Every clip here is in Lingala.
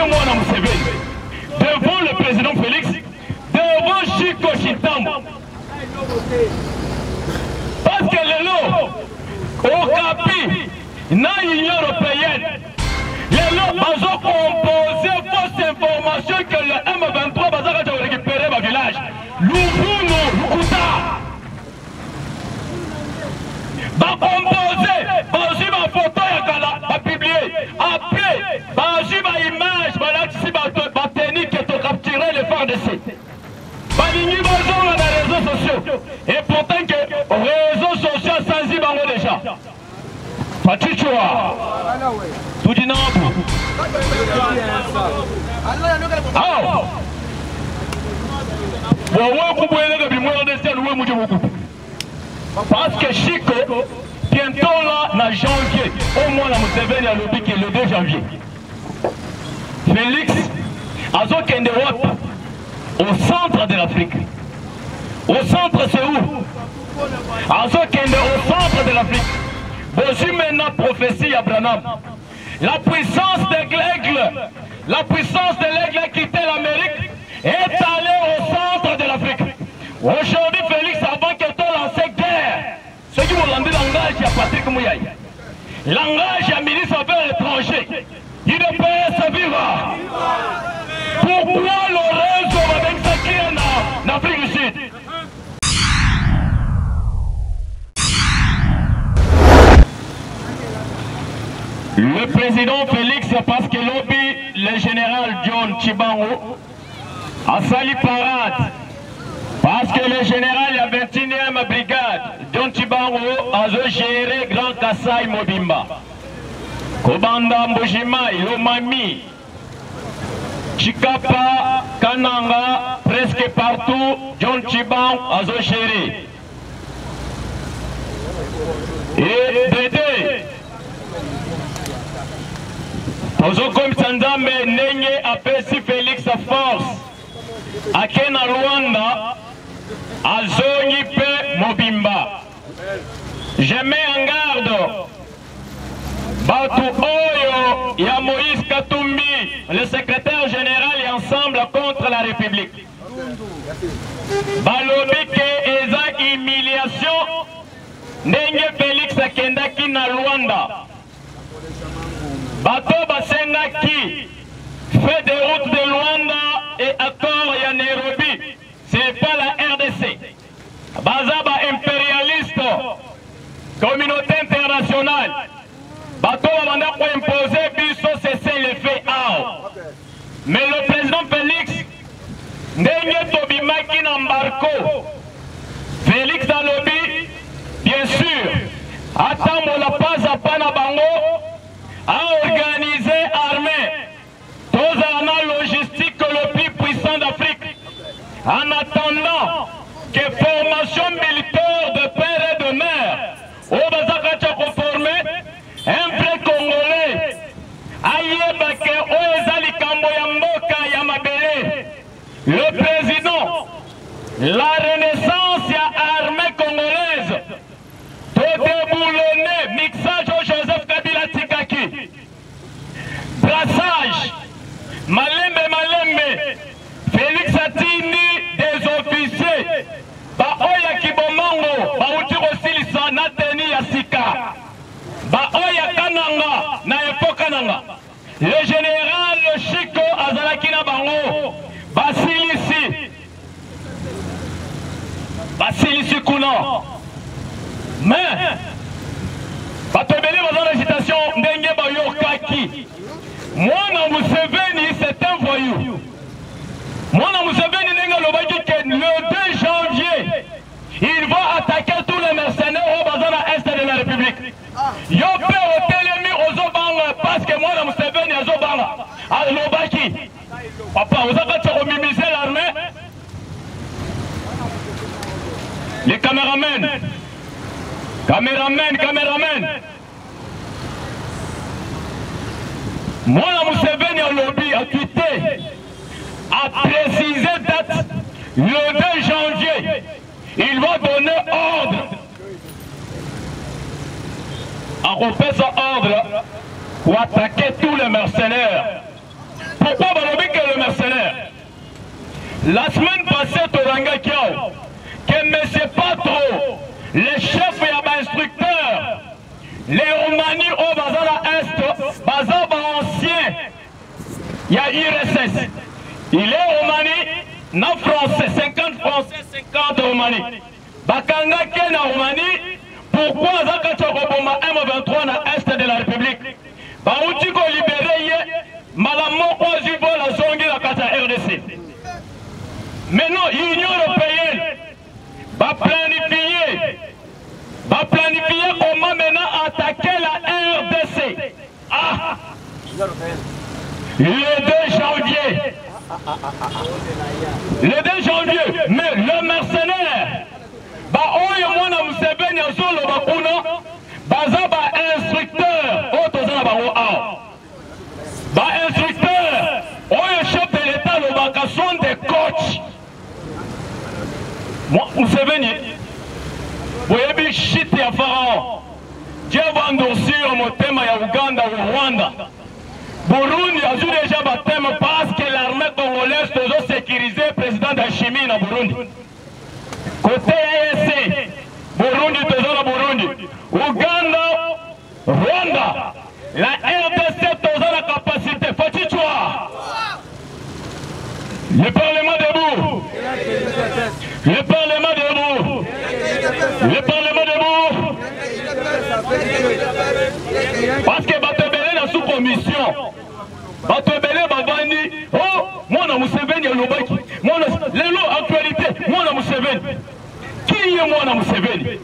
moi dans Museveni, devant le président Félix, devant Chico Chitambo. Parce que les lots, au Capi, dans l'Union européenne, les lots ont composé fausses informations que le M23 va récupérer ma village. Luvuno, Lukuta. Va composer, va ma photo va publier. Après, va image, va technique qui ont capturé les FARDC. Va ligner dans les réseaux sociaux. Et pourtant que les réseaux sociaux sans déjà. Fatichua. Tout dit non. Parce que Chico, bientôt là, en janvier, au moins la Museveni a lobby qui est le 2 janvier. Félix, Azo Kenderot, au centre de l'Afrique. Au centre, c'est où? Azo Kende, au centre de l'Afrique. Bonjour maintenant, prophétie Abraham. La puissance de l'aigle a quitté l'Amérique et est allée au centre de l'Afrique. Aujourd'hui, Félix, avant que tu lances guerre, ceux qui vont lancer langage à Patrick Mouyaï, langage à ministre affaires étrangères, il ne peut se vivre. Pourquoi Lorenzo va s'acquérir en Afrique du Sud? Le président Félix, parce que lobby, le général John Chibango a sali parade. Parce que le général, la 21e brigade, John Chibango, a géré Grand Kassai Mobimba. Kobanda Mbujimai, Lomami, Chikapa, Kananga, presque partout, John Chibango a géré. Et Dédé, Ozokom Sanzambe Nenye apesi Félix force à Kena Rwanda à Zoni Pe Mobimba. Je mets en garde Batu Oyo ya Moïse Katumbi, le secrétaire général et ensemble contre la République. Balobi ke eza humiliation Nenye Félix akendaki na Rwanda. Bato Basenga qui fait des routes de Luanda et accord à Nairobi, c'est pas la RDC. Bazaba impérialiste, communauté internationale. Bato Banda pour imposer biso cesser les faits. Mais le président Félix, Ndenge Tobimaki Nambarko, Félix Alobi, bien sûr, attends la paz à Panabango. A organisé armée, tous en logistique le plus puissant d'Afrique, en attendant que formation militaire de père et de mère, au Bazakacha conformé, un vrai Congolais, Ayebake, Oezali Kambo Yamboka Yamabele, le président, la renaissance et armée congolaise, tout déboulonné, mixage au Joseph Kabila Tikaki. Brassage, Malembe, Félix Atini, des officiers, Baoya Kibomongo, Baouti Rosilisa, Nateni Yasika, Baoya Kananga, Naepo Kananga, le général Chico Azalakina Bango, Basilisi Kuna. Mais, Batobele dans l'agitation, Ndenge Bayokaki. Moi, dans Museveni, c'est un voyou. Moi, dans Museveni, le 2 janvier, il va attaquer tous les mercenaires au bazar à l'est de la République. Yopé au Télémi aux Obanga, parce que moi, dans Museveni, aux Obanga, à l'Obaki. Papa, vous avez remimiser l'armée. Les caméramens. Caméramen. Moi, la Museveni a lobby, a quitté, a précisé date, le 2 janvier, il va donner ordre. En refait son ordre pour attaquer tous les mercenaires, Pourquoi Balobi que le mercenaire? La semaine passée, Toranga Kiao, que M. Patro, les chefs et instructeurs, les Romani au Bazar Est, Bazar ancien, il y a IRSS. Il est Romani, na français, 50 français, 50 Romani. Bakanga Kena Romani, pourquoi Zakacha Koboma M23 na Est de la République? Baouti ko libéré, Malamo Ozibo la zongi la Kata RDC. Maintenant, l'Union européenne va planifier comment maintenant attaquer la RDC. Ah! Le 2 janvier. Le 2 janvier. Mais le mercenaire, instructeur, le chef de l'État sont des coachs. Moi, vous savez, vous avez shit ya Pharaon. Dieu va endurcir mon thème à Ouganda ou Rwanda. Burundi a déjà un thème parce que l'armée congolaise doit sécuriser le président d'Achimi na Burundi. Côté AEC, Burundi toujours Burundi. Ouganda, Rwanda. La RDC toujours la capacité. Faut-il voir? Le Parlement debout. Le Parlement debout. Le Parlement debout. Parce que Batebele est sous commission. Batebele Babani. Oh, moi na Museveni Lobaki. Moi l'élo actualité. Moi na Museveni. Qui est moi na Museveni?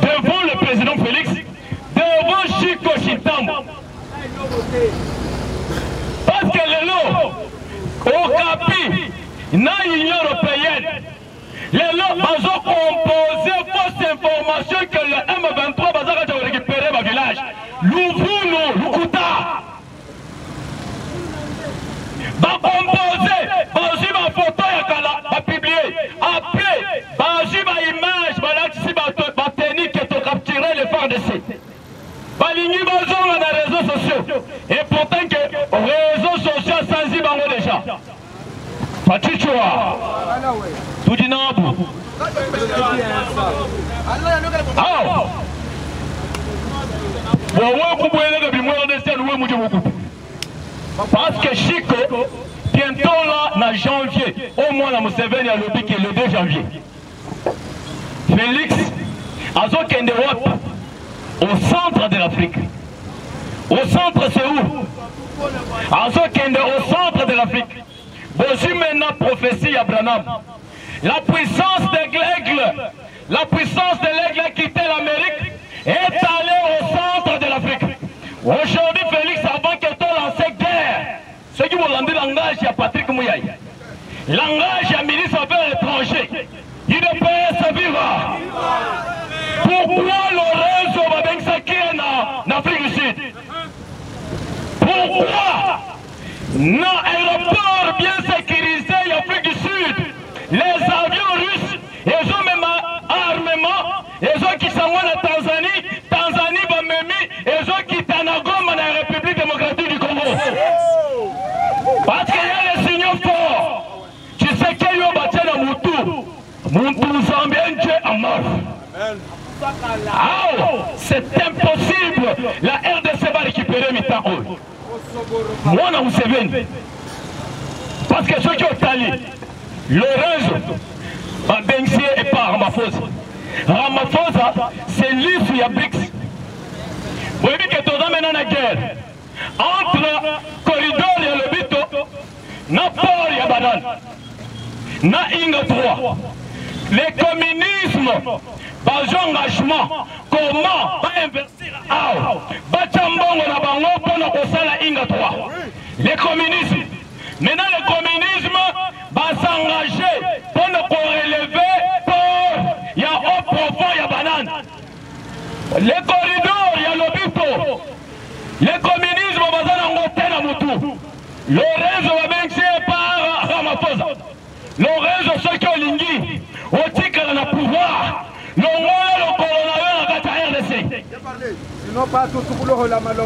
Devant le président Félix. Devant Chico Chitambo. Parce que l'élo au Capi, na l'Union européenne, les lots ont composé fausses informations que le M23 va récupérer ma village. Louvuno, Lukuta. Va composer, va ma photo va publier. Après, va ma image, va technique qui te capturer les phares de C. Va ligner ma zone dans les réseaux sociaux. Et pourtant que réseaux sociaux sans y bango déjà. Fatichua. Tout dit n'abou. Parce que Chico, bientôt là, en janvier, au moins la Museveni a lobby qui est le 2 janvier. Félix, Azokende Wap, au centre de l'Afrique. Au centre, c'est où? Azokende, au centre de l'Afrique. Voici maintenant prophétie Abraham. La puissance de l'aigle a quitté l'Amérique et est allée au centre de l'Afrique. Aujourd'hui, Félix, avant que tu lances guerre, ceux qui vont lancer le langage à Patrick Mouyaï, langage à ministre des Affaires étrangères, il ne peut se vivre. Pourquoi Lorenzo va bien s'acquérir en Afrique du Sud? Pourquoi? Non, aéroport bien sécurisé en Afrique du Sud. Les avions russes, ils ont même armement, ils ont qui s'envoient en Tanzanie, Tanzanie va même, ils ont qui Tanagoma dans la République démocratique du Congo. Parce qu'il y a les signaux forts. Tu sais qu'il y a battu dans Moutou Zambien est mort. C'est impossible. La RDC va récupérer mes temps. Moi, on a Museveni. Parce que ceux qui ont talé, Lorenzo, Bensi et pas Ramaphosa. Ramaphosa, c'est l'issue à BRICS. Vous voyez que tout le monde est en guerre. Entre le corridor et le Bito, na port et Badan, na Inga 3. Les communismes, bas engagement, comment va investir à Bachambongo na bango pour nous la Inga 3. Les communismes. Maintenant, le communisme va s'engager pour nous relever pour il y a au profond, il y a banane. Les corridors, il y a l'obito. Les communismes va s'engager dans Moutou. Le réseau va bien par Ramaphosa. Le réseau, ceux qui ont l'ingui, au titre de la pouvoir, le coronavirus à la RDC.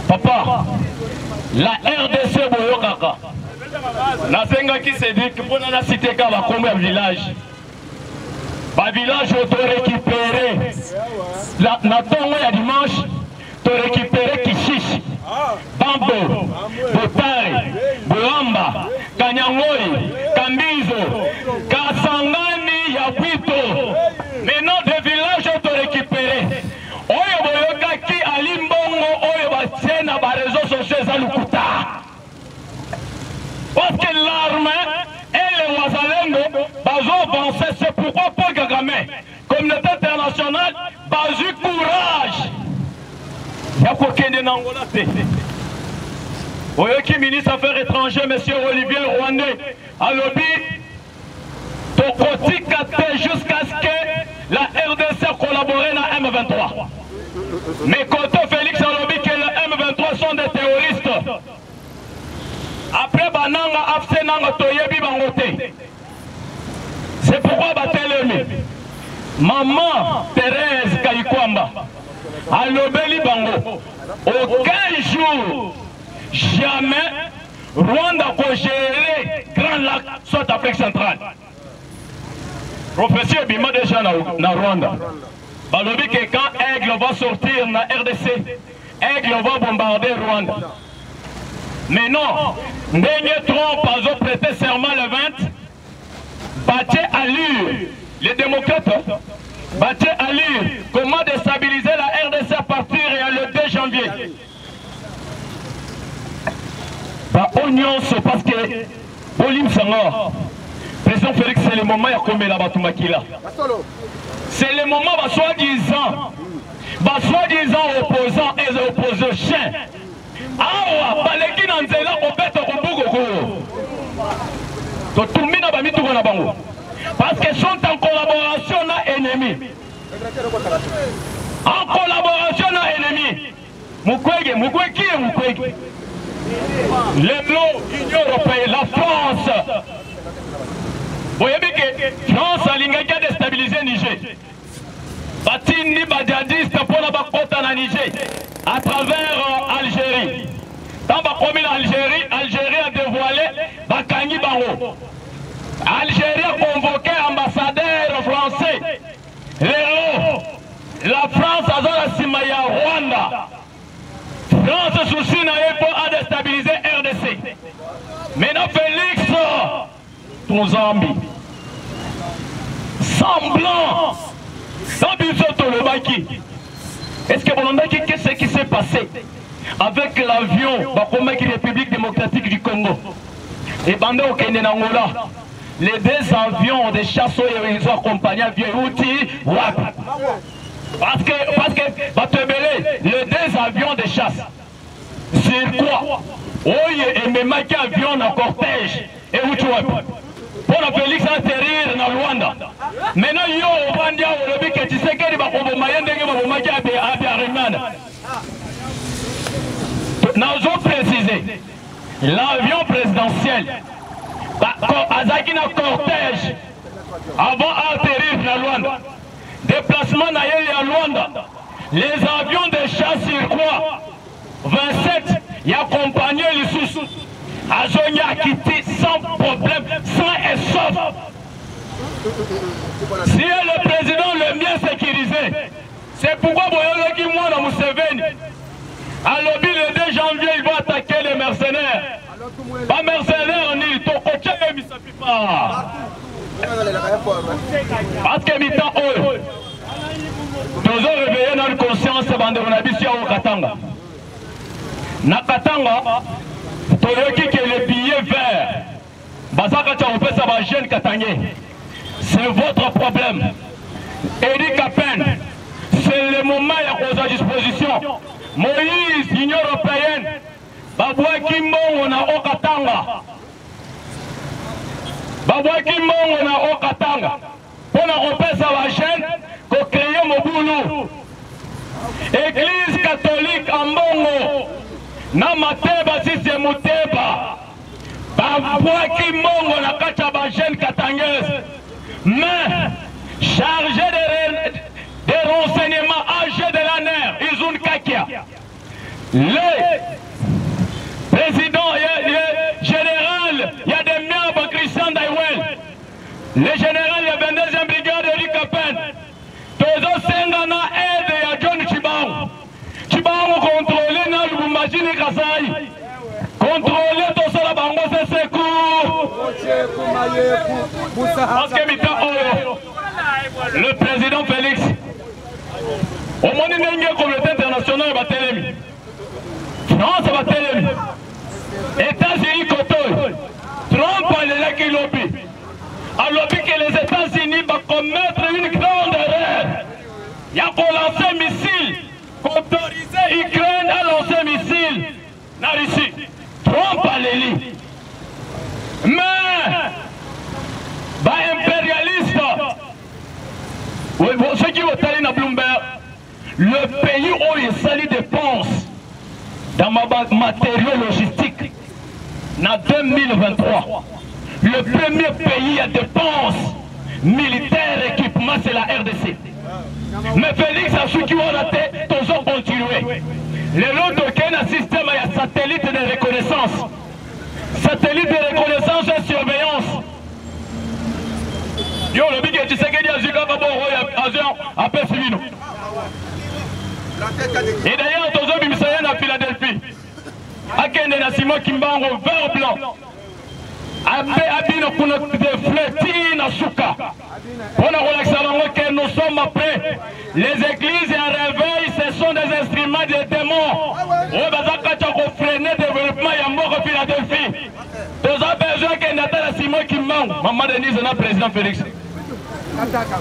Papa, la RDC, Boyokaka. Nasenga qui se dit que pour la cité quand va combien village. Ba village auto récupérer. La tongo ya dimanche, to récupérer Kishishi. Bambo, Botare, Boamba, Kanyangoi, Kambizo, Kasangani, Yakwito. Maintenant des villages auto récupérer. Oyo boyoka ki alimbongo oyo batiena ba réseaux sociaux za lukuta. Parce que l'armée et les Wazalendo bazo avancer, c'est pourquoi Paul Kagame, communauté internationale, bazu courage. Yako kende na Angola te. Oyoki ministre affaires étrangères, monsieur Olivier Rwandais, a lobby Tokoti Kate jusqu'à ce que la RDC collabore na M23. Mais Koto Félix a lobby que les M23 sont des terroristes. Après Bananga, Afsenanga, Toyebi Bangote. C'est pourquoi Batelemi. Maman Thérèse Kayikwamba a lobby Bango. Aucun jour, jamais, Rwanda peut gérer Grand Lac, soit Afrique centrale. Professeur Bima déjà na Rwanda. Balobi que quand Aigle va sortir na RDC, Aigle va bombarder Rwanda. Mais non, Ndenge Trump a prêté serment le 20, Baté allure, les démocrates, Baté allure, comment déstabiliser la RDC à partir le 2 janvier. Bah, oignon, c'est parce que Bolim Sangor, président Félix, c'est le moment où il y a la Batumakila. C'est le moment où soi-disant opposants et opposants chiens. Awa, baleki na nzela obeta kobugo ko. To tumina ba mitu na bango. Parce que sont en collaboration na ennemi. En collaboration na ennemi. Mukwege, Mukwege, Mukwege. Les blocs Union européenne, la France. Vous voyez que France a l'ingénieur de déstabiliser Niger. Batini Badiadiste pour la bakota na Niger à travers Algérie. Dans la première Algérie, Algérie a dévoilé Bakangi Bango. Algérie a convoqué ambassadeur français. Léo, la France a la Simaya Rwanda. France souci n'a pas à déstabiliser RDC. Maintenant Félix, ton Zambie. Semblant. Dans le Baki. Est-ce que vous savez qu'est-ce qui s'est passé avec l'avion de la République démocratique du Congo et pendant au Kenya Angola, les deux avions de chasse ils ont accompagné Vieuti, parce que les deux avions de chasse, c'est quoi? Oui, et même avion en cortège et où tu vois pour la Félix atterrir dans Rwanda. Maintenant, yo, on va que tu sais qu'il va nous avons précisé l'avion présidentiel Azaki na cortège avant d'atterrir dans Rwanda. Déplacement à Rwanda. Les avions de chasse sur quoi 27 y accompagné les sous. Azonia quitté sans problème, sain et sauf. Si le président le mieux sécurisé, c'est pourquoi Boyola qui moi dans Museveni. À lobby le 2 janvier, il va attaquer les mercenaires. Pas mercenaires, ni Tokocha et Misapipa. Parce que mi-temps, nous avons réveillé notre conscience avant de revenir au Katanga. Na Katanga, Toyoki qui est le billet vert. Bazaka Tchaoupé, ça va jeune Katangé. C'est votre problème. Eric Apen, c'est le moment à à disposition. Moïse, l'Union européenne, Baboué Kimbo, on a Okatanga. Baboué Kimbo, on a Okatanga. Pour la repère, ça va jeune, pour créer Moboulou. Église catholique en Bongo. Namateba, si c'est Mouteba. Baboué Kimbo, on a Kachaba jeune Katangaise. Mais, chargé des renseignements âgés de la NER, Izoun Kakia, le président général le général ya 22e brigade Eric Kapen tozosenga na aide ya John Chibangu. Chibangu contrôler na Lubumbashi ni Kasai, contrôler tosala bango seseku parce que mita oyo le président Félix au monde ndenge communauté internationale batelemi, France batelemi, États-Unis kotoy, Trump alelaki lobby alobi que les États-Unis vont commettre une grande erreur. Il y a pour lancer missile, autoriser Ukraine à lancer missile na Russie. Trump aleli. Mais, bah impérialiste, ceux qui vont aller dans Bloomberg, le pays où il s'allie dépense dans ma matériaux logistique, en 2023. Le premier pays à dépenses militaires équipement, c'est la RDC. Mais Félix a su qu'il va rater, toujours continuer. Les autres qui ont un système à satellite de reconnaissance. Satellite de reconnaissance et surveillance. Yo, le big tu sais qu'il y a un peu civil. Et d'ailleurs, tous les Bimsayen à Philadelphie. À Kende Nassimo Kimbango, vert blanc. Abe abino kuna defleti na suka. On a relaxé que nous sommes après. Les églises et un réveil, ce sont des instruments des démons. On va freiner le développement et mort Philadelphie. Tous a besoin que Nathalie Simon qui manque. Maman Denise et le président Félix.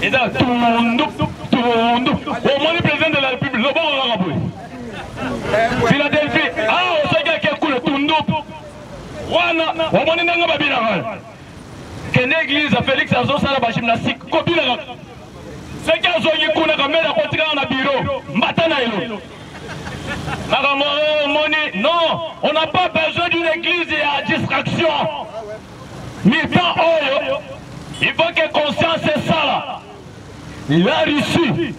Et là, tout le monde. Au moins le président de la République, le bon Philadelphie. Ah, on sait qu'il y a coule tout le monde. Wana, on m'a dit que que l'église a Félix a zosa la gymnastique. Copine, c'est qu'il y a un kuna kamera kotika na bureau. Matana ilo. Non, on n'a pas besoin d'une église à distraction. Militant oyo, il faut que conscience est ça là. La Russie,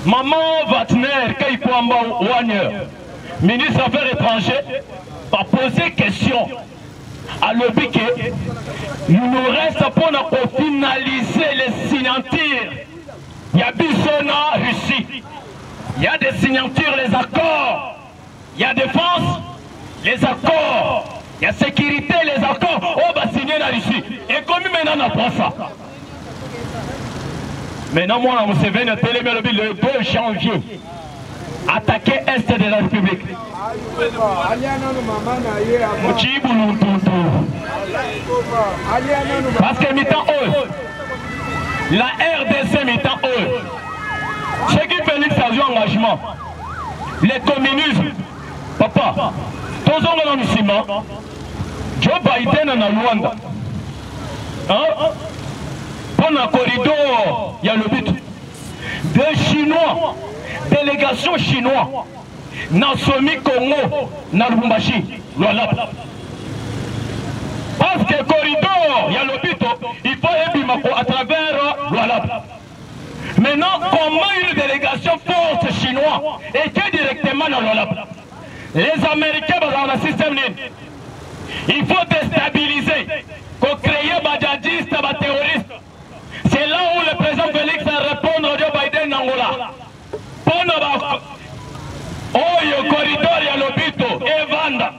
Maman Vatner, Kaikwamba Wagner, ministre des Affaires étrangères, va poser question à l'OBK. Il nous reste pour finaliser les signatures. Il y a Bissona, Russie. Il y a des signatures, les accords. Il y a défense, les accords. Il y a sécurité, les accords. On va signer la Russie. Et comme maintenant, on apprend ça. Maintenant, moi, on s'est venu à le 2 janvier. Attaquer Est de la République. Parce que mi-temps la RDC mi-temps ce qui fait l'exercice engagement, les communismes, papa, tous ont un ciment, Joe Biden en Rwanda. Pour un corridor, il y a le but. Des Chinois, délégation chinoise, Nasomi Congo, Lubumbashi, Lualaba. Parce que le corridor, il y a le but, il faut Ebimako à travers Lualaba. Maintenant, comment une délégation forte chinoise était directement dans Lualaba? Les Américains dans le système, il faut déstabiliser, créer des djihadistes, des terroristes. C'est là où le président Félix a répondu à Joe Biden en Angola. Oh, le corridor, il y a le but, et Vanda.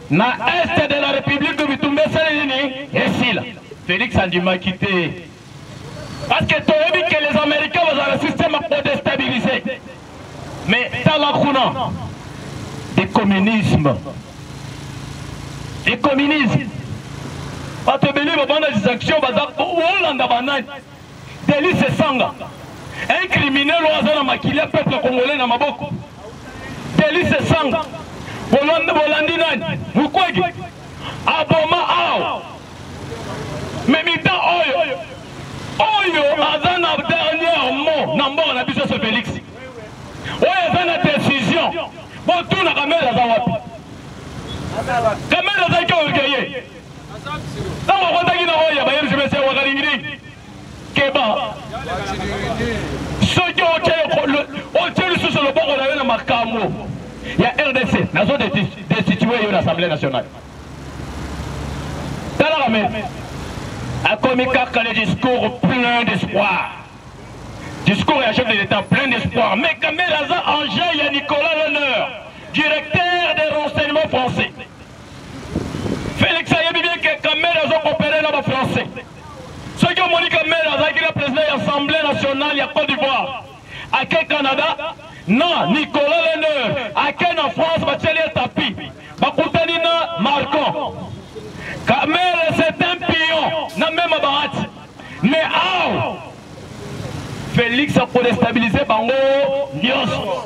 Na est de la République de Bitumbe Salini, et Sila. Félix a dû m'a quitté. Parce que tu as vu que les Américains vont dans le système pour déstabiliser. Mais dans la Khouna, des communismes. Des communismes. Pas te bénir au des actions, délice Sanga. Un criminel au maquillé peuple congolais dans ma boko. Délice Sanga. Bolandinani. Mukwegi. Aboma Ao. Mais mi-temps Oyo. Oyo, Azana dernier mot. N'ambon on a vu ça sur Félix. Oyo, Azana décision. Bon, tout n'a pas mis la zawapi. Kamera zaki orgueillé. Dans mon contact, il y a un peu de Wagaringiri. Keba. Ceux qui ont tiré sur le bord de la Marcamo. Il y a RDC, la zone destituée de l'Assemblée nationale. Dans la ramène. a commis le discours plein d'espoir. Discours et à chef de l'État plein d'espoir. Mais quand même, Laza Angèle, il y a Nicolas Lenoir, directeur des renseignements français. Félix Sayebi bien que quand même, Laza coopéré dans le français. Ceux qui ont dit quand même, Laza qui est le président de l'Assemblée nationale, il y a Côte d'Ivoire. À quel Canada? Non, Nicolas Lenoir. À quel en France, Bacheli et Tapi. Bakoutanina Marcon. Kamel, c'est un pion. N'a même pas barat. Mais ah! Félix a pour déstabiliser Bango, Nios.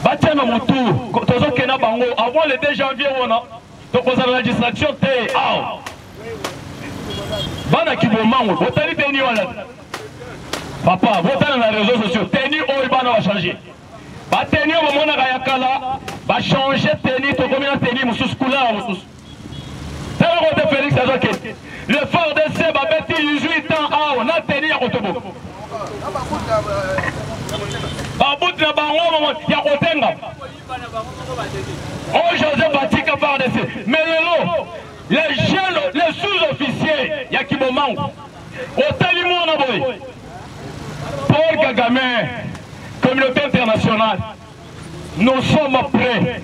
Batiana Moutou, Tozo Kena Bango, avant le 2 janvier, on a. Donc, on a la législation, t'es ah! Bana Kibomango, vous avez tenu à la. Papa, vous avez dans les réseaux sociaux, tenu au Ibana va changer. Va tenir au moment va changer tenir, tout comme il a tenu, Moussous Koula, Moussous. C'est le côté Félix Azoké. Le fort de Seba, Betty, 18 ans, on a tenu à Kotobo. Babout na bango, il y a Kotenga. Oh, Joseph Batika par dessus. Mais les jeunes, les sous-officiers, il y a Kibomango. Au Talimou, on a boy. Paul Kagame, communauté internationale, nous sommes prêts